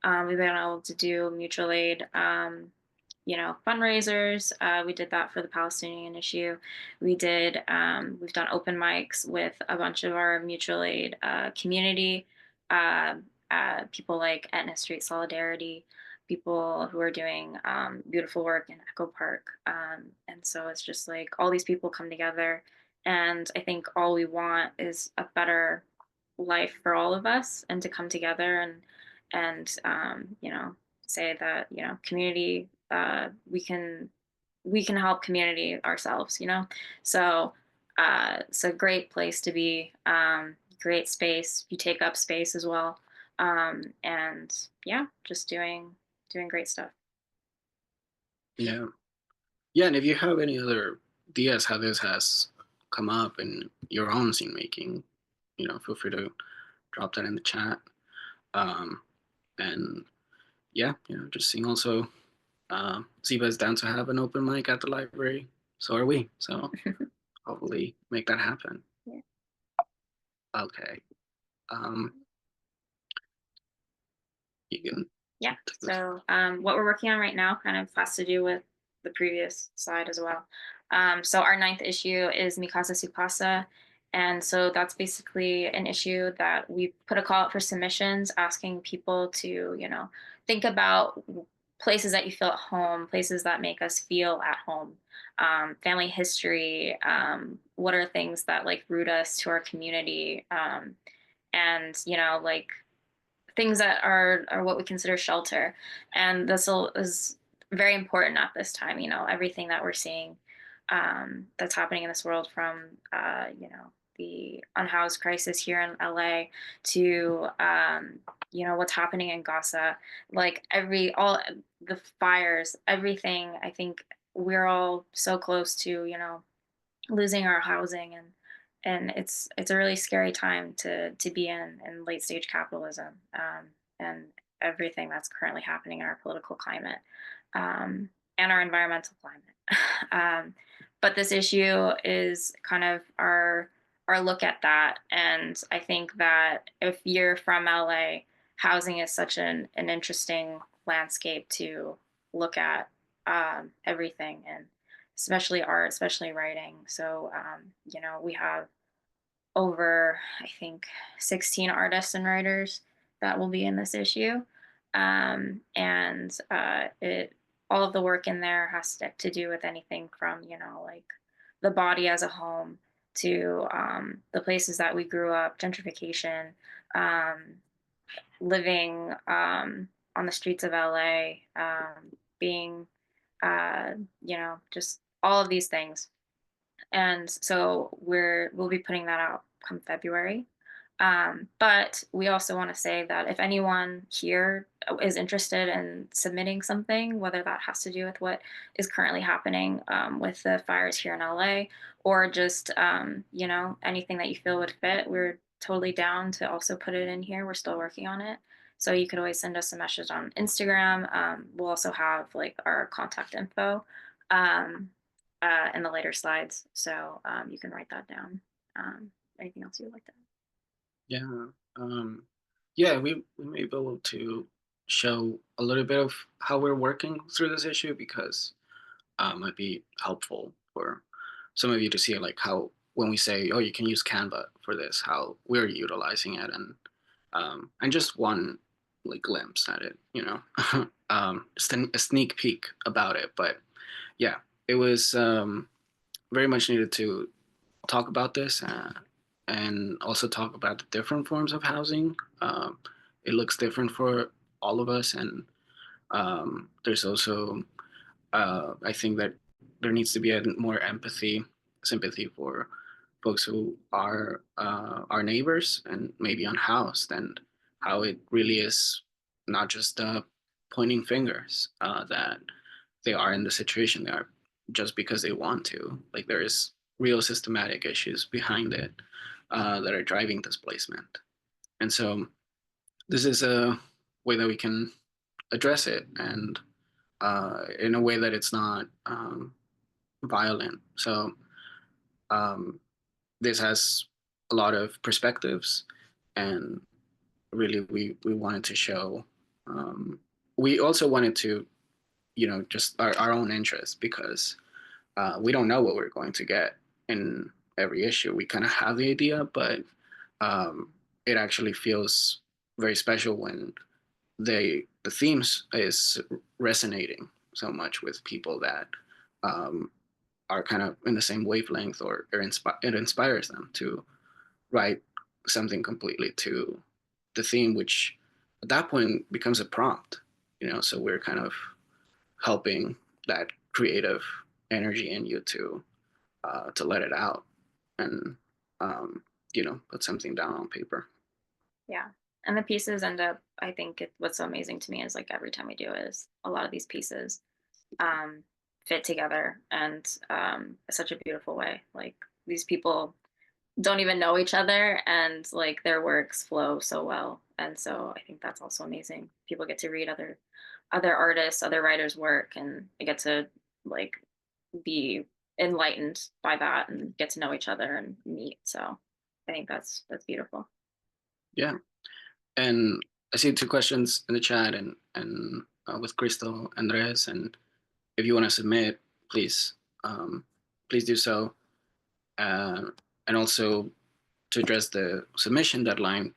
We've been able to do mutual aid, fundraisers. We did that for the Palestinian issue. We've done open mics with a bunch of our mutual aid community, uh, people like Etna Street Solidarity, people who are doing beautiful work in Echo Park. And so it's just like all these people come together. And I think all we want is a better life for all of us and to come together and say that community we can help community ourselves, so it's a great place to be, great space, you take up space as well, and yeah, just doing great stuff. Yeah. Yeah, and if you have any other ideas how this has come up in your own scene making, feel free to drop that in the chat. Um, and yeah, just seeing also, Ziba is down to have an open mic at the library. So are we. So hopefully make that happen. Yeah. Okay. Um, you can. Yeah. So what we're working on right now kind of has to do with the previous slide as well. So our ninth issue is Mi Casa Su Casa. And so that's basically an issue that we put a call out for submissions, asking people to, think about places that you feel at home, places that make us feel at home, family history, what are things that like root us to our community, and, like things that are what we consider shelter. And is very important at this time, everything that we're seeing, that's happening in this world, from the unhoused crisis here in LA to what's happening in Gaza, like all the fires, everything. I think we're all so close to losing our housing, and it's a really scary time to be in late stage capitalism, and everything that's currently happening in our political climate, and our environmental climate. But this issue is kind of our look at that, and I think that if you're from LA, housing is such an interesting landscape to look at, everything, and especially art, especially writing. So, we have over, I think, 16 artists and writers that will be in this issue. And all of the work in there has to do with anything from, like the body as a home to the places that we grew up, gentrification, um, living on the streets of LA, being, just all of these things. And so we'll be putting that out come February. But we also want to say that if anyone here is interested in submitting something, whether that has to do with what is currently happening, with the fires here in LA, or just anything that you feel would fit, we're totally down to also put it in here. We're still working on it. So you could always send us a message on Instagram. We'll also have like our contact info. Um, in the later slides. So you can write that down. Anything else you would like to add? Yeah. Yeah, we may be able to show a little bit of how we're working through this issue, because it might be helpful for some of you to see like how, when we say, oh, you can use Canva for this, how we're utilizing it, and just one like glimpse at it, just a sneak peek about it. But yeah, it was very much needed to talk about this, and also talk about the different forms of housing. It looks different for all of us, and there's also, I think that there needs to be a more sympathy for folks who are our neighbors and maybe unhoused, and how it really is not just pointing fingers that they are in the situation they are just because they want to. Like there is real systematic issues behind it that are driving displacement. And so this is a way that we can address it, and in a way that it's not violent. So um, this has a lot of perspectives, and really we wanted to show. We also wanted to, just our own interest, because we don't know what we're going to get in every issue. We kind of have the idea, but it actually feels very special when the themes is resonating so much with people that um, are kind of in the same wavelength, or it inspires them to write something completely to the theme, which at that point becomes a prompt. So we're kind of helping that creative energy in you to let it out, and put something down on paper. Yeah. And the pieces end up, I think what's so amazing to me is like every time we do it is a lot of these pieces um, fit together and such a beautiful way. Like these people don't even know each other and like their works flow so well. And so I think that's also amazing. People get to read other artists, other writers' work, and they get to like be enlightened by that and get to know each other and meet. So I think that's beautiful. Yeah. And I see two questions in the chat, and with Crystal, Andres, and if you want to submit, please please do so. And also to address the submission deadline,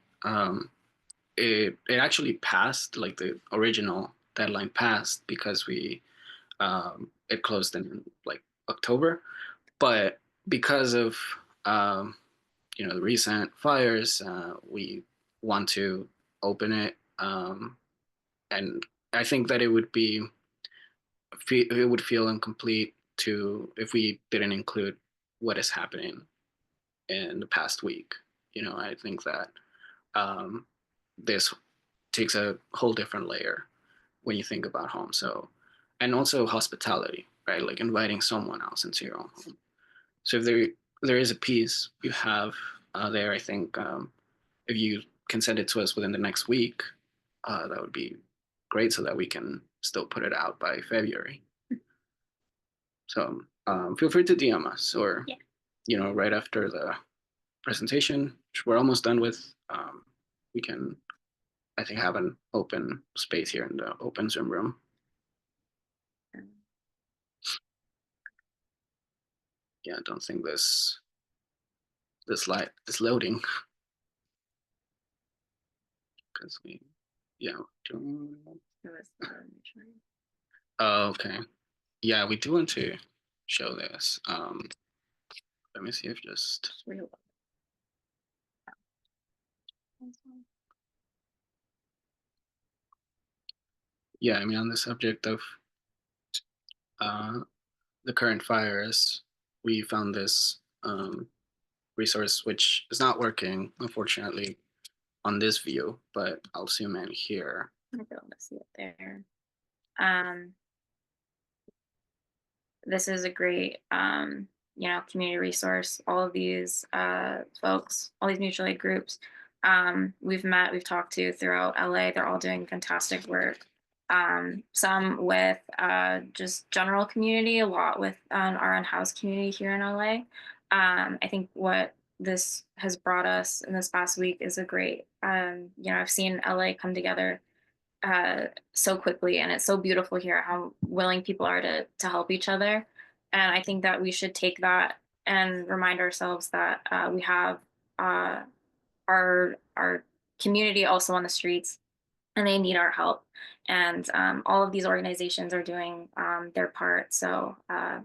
it actually passed, like the original deadline passed, because it closed in like October, but because of um, the recent fires, we want to open it, and I think that it would feel incomplete to if we didn't include what is happening in the past week. I think that um, this takes a whole different layer when you think about home. So, and also hospitality, right? Like inviting someone else into your own home. So if there is a piece you have there, I think if you can send it to us within the next week, that would be great, so that we can still put it out by February. So feel free to DM us, or right after the presentation, which we're almost done with, we can, I think, have an open space here in the open Zoom room. Yeah, I don't think this light is loading, because oh, okay. Yeah, we do want to show this. Let me see if just yeah, I mean, on the subject of the current fires, we found this resource, which is not working, unfortunately, on this view, but I'll zoom in here. I'll be able to see it there. This is a great, community resource. All of these folks, all these mutual aid groups, we've talked to throughout LA. They're all doing fantastic work. Some with just general community, a lot with our unhoused community here in LA. I think what this has brought us in this past week is a great, I've seen LA come together so quickly, and it's so beautiful here how willing people are to help each other. And I think that we should take that and remind ourselves that we have our community also on the streets, and they need our help. And all of these organizations are doing their part. So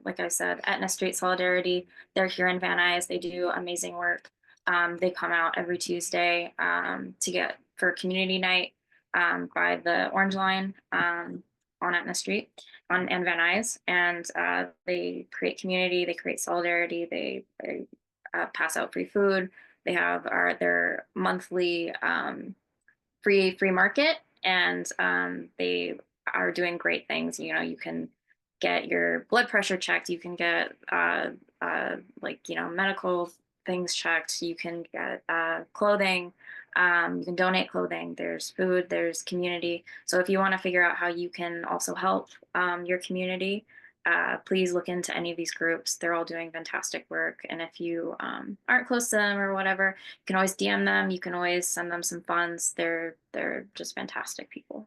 like I said, Etna Street Solidarity, they're here in Van Nuys. They do amazing work. They come out every Tuesday for community night by the Orange Line on Etna Street and Van Nuys. And they create community, they create solidarity, they pass out free food. They have their monthly free market, and they are doing great things. You know, you can get your blood pressure checked, you can get like, you know, medical things checked, you can get clothing, you can donate clothing, there's food, there's community. So if you want to figure out how you can also help your community, please look into any of these groups. They're all doing fantastic work. And if you aren't close to them or whatever, you can always DM them. You can always send them some funds. They're just fantastic people.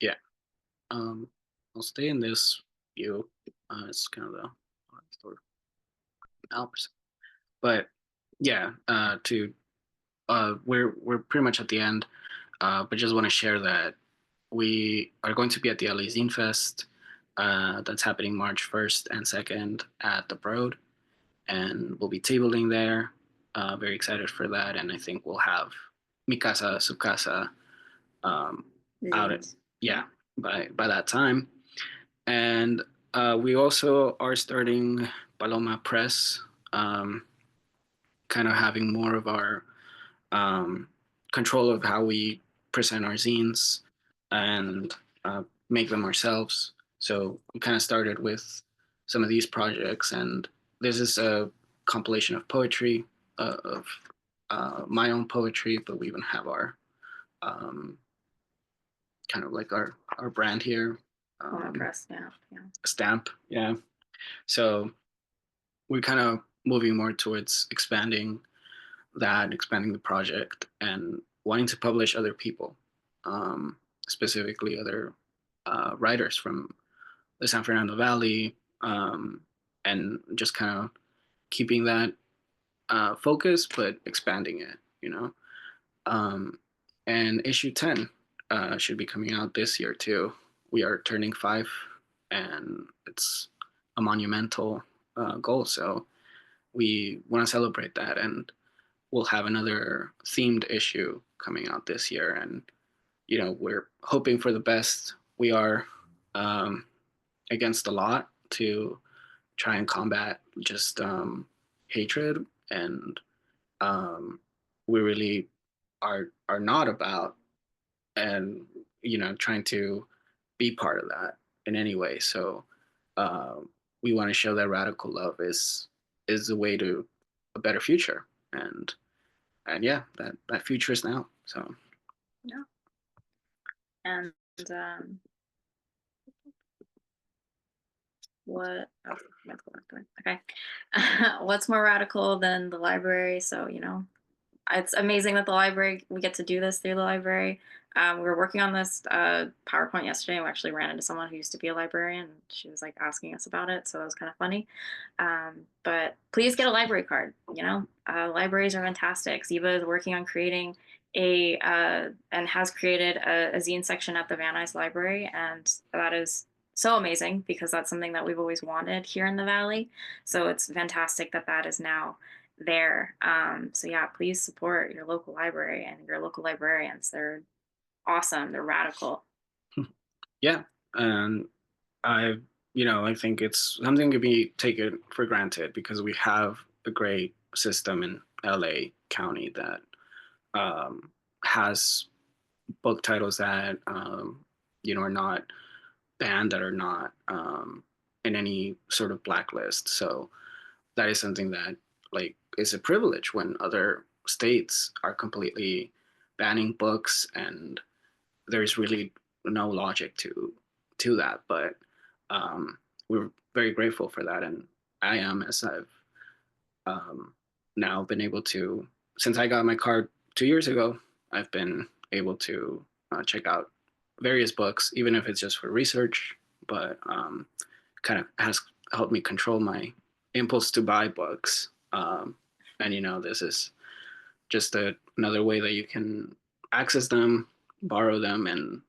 Yeah. I'll stay in this view. It's kind of the sort of Alps, but yeah. We're pretty much at the end. But just want to share that we are going to be at the LA Zine Fest. That's happening March 1st and 2nd at the Broad, and we'll be tabling there. Very excited for that, and I think we'll have Mi Casa, Su Casa out. Yeah, by that time. And we also are starting Paloma Press, kind of having more of our control of how we present our zines and make them ourselves. So we kind of started with some of these projects, and this is a compilation of poetry, of my own poetry, but we even have our kind of like our brand here. Press, yeah. Stamp, yeah. So we're kind of moving more towards expanding the project, and wanting to publish other people, specifically other writers from the San Fernando Valley, and just kind of keeping that focus, but expanding it, you know. And issue 10 should be coming out this year too. We are turning 5, and it's a monumental goal. So we want to celebrate that, and we'll have another themed issue coming out this year. And you know, we're hoping for the best. We are against a lot to try and combat just hatred, and we really are not about, and you know, trying to be part of that in any way. So we want to show that radical love is the way to a better future, and yeah, that future is now. So Yeah. And what? Oh, okay. What's more radical than the library? So, you know, it's amazing that the library, we get to do this through the library. We were working on this PowerPoint yesterday, and we actually ran into someone who used to be a librarian. She was like asking us about it, so that was kind of funny. But please get a library card. You know, libraries are fantastic. Ziva is working on creating and has created a zine section at the Van Nuys Library, and that is so amazing because that's something that we've always wanted here in the Valley. So it's fantastic that that is now there. So yeah, please support your local library and your local librarians. They're awesome. They're radical. yeah, and I, you know, I think it's something to be taken for granted because we have a great system in LA County that has book titles that you know, are not banned, that are not in any sort of blacklist. So that is something that like is a privilege when other states are completely banning books, and there's really no logic to that. But we're very grateful for that, and I am, as I've now been able to, since I got my card 2 years ago, I've been able to check out various books, even if it's just for research, but kind of has helped me control my impulse to buy books. And you know, this is just another way that you can access them, borrow them, and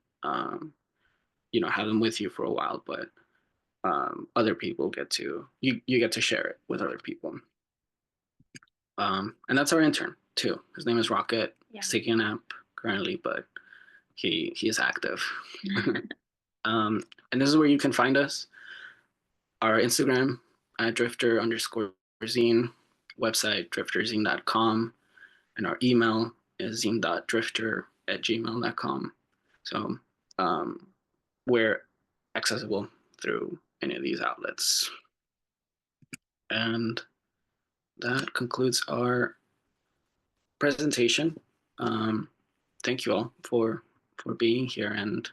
you know, have them with you for a while. But other people get to, you get to share it with other people. And that's our intern too. His name is Rocket. Yeah. He's taking a nap currently, but he is active. And this is where you can find us. Our Instagram at Drifter_Zine, website drifterzine.com, and our email is zine.drifter at gmail.com. So we're accessible through any of these outlets. And that concludes our presentation. Thank you all for being here and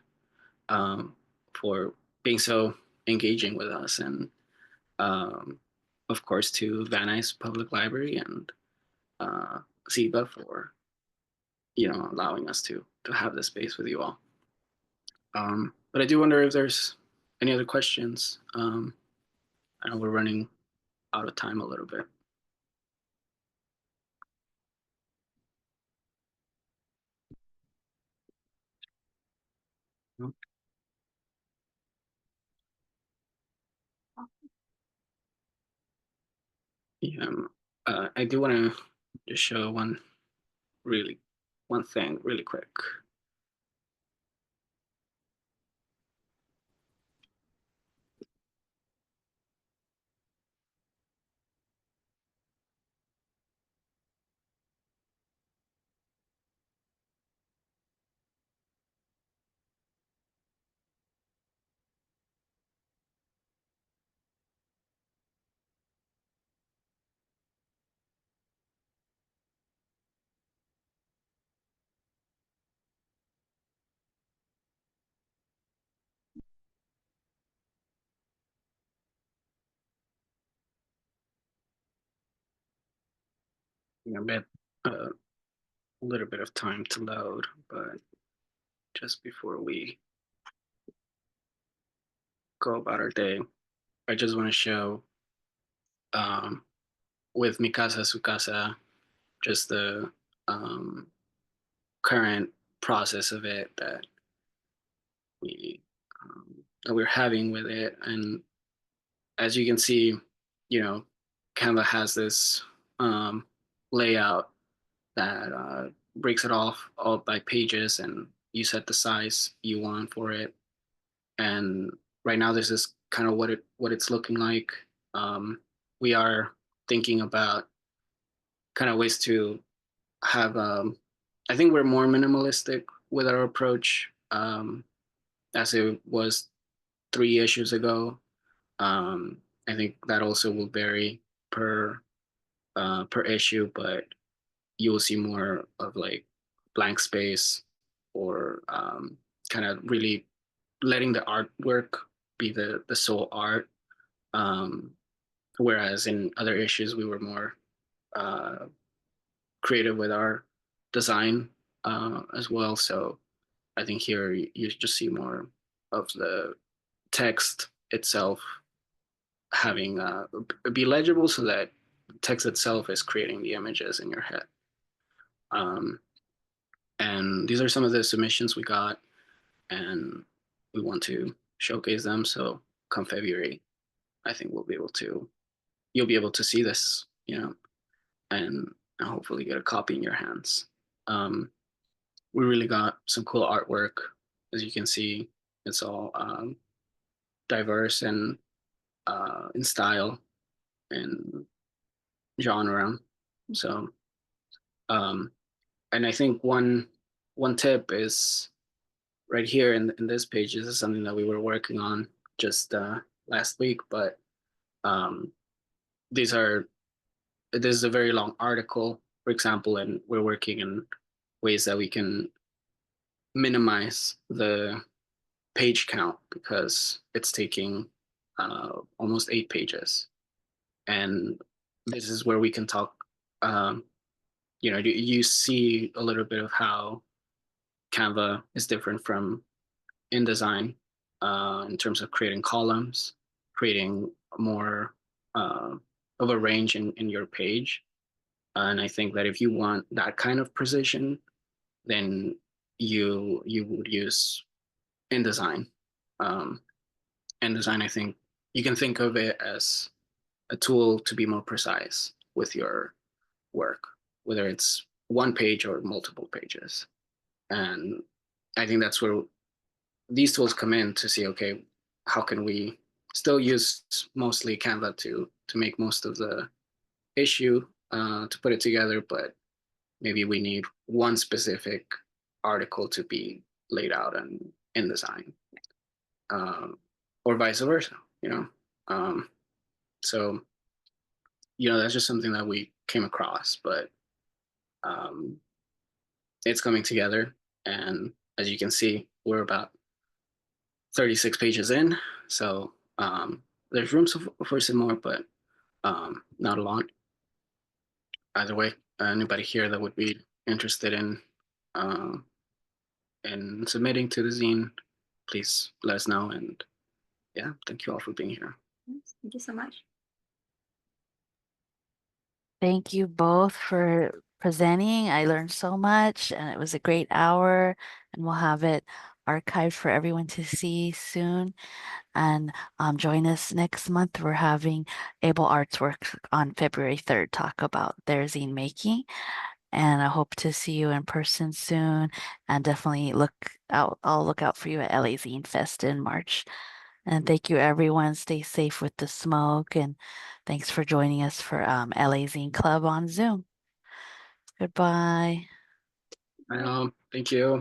for being so engaging with us, and of course to Van Nuys Public Library and Ziba for allowing us to have this space with you all. But I do wonder if there's any other questions. I know we're running out of time a little bit. Yeah, I do want to just show one thing really quick. A bit, a little bit of time to load, but just before we go about our day, I just want to show with Mi Casa Su Casa, just the current process of it we that we're having with it. And as you can see, Canva has this layout that breaks it off all by pages, and you set the size you want for it. And right now, this is kind of what it's looking like. We are thinking about kind of ways to have. I think we're more minimalistic with our approach, as it was 3 issues ago. I think that also will vary per issue, but you will see more of like blank space, or kind of really letting the artwork be the sole art. Um, Whereas in other issues, we were more uh, creative with our design as well. So I think here you just see more of the text itself having be legible, so that text itself is creating the images in your head. And these are some of the submissions we got, and we want to showcase them. So come February, I think you'll be able to see this, and hopefully get a copy in your hands. We really got some cool artwork. As you can see, it's all diverse and in style and genre. So, and I think one tip is right here in this page. This is something that we were working on just last week, but um, these are this is a very long article, for example, and we're working in ways that we can minimize the page count, because it's taking almost 8 pages. And this is where we can talk. You see a little bit of how Canva is different from InDesign in terms of creating columns, creating more of a range in your page. And I think that if you want that kind of precision, then you would use InDesign. Um, InDesign, I think you can think of it as a tool to be more precise with your work, whether it's one page or multiple pages. And I think that's where these tools come in to see, okay, how can we still use mostly Canva to make most of the issue, to put it together, but maybe we need one specific article to be laid out in the Zine, or vice versa, so that's just something that we came across, but um, it's coming together, and as you can see, we're about 36 pages in, so there's room for some more, but not a lot. Either way, anybody here that would be interested in submitting to the zine, please let us know. And yeah, thank you all for being here. Thank you so much. Thank you both for presenting. I learned so much and it was a great hour, and we'll have it archived for everyone to see soon. And join us next month. We're having Able Artsworks on February 3rd talk about their zine making. And I hope to see you in person soon. And definitely I'll look out for you at LA Zine Fest in March. And thank you, everyone. Stay safe with the smoke. And thanks for joining us for LA Zine Club on Zoom. Goodbye. Thank you.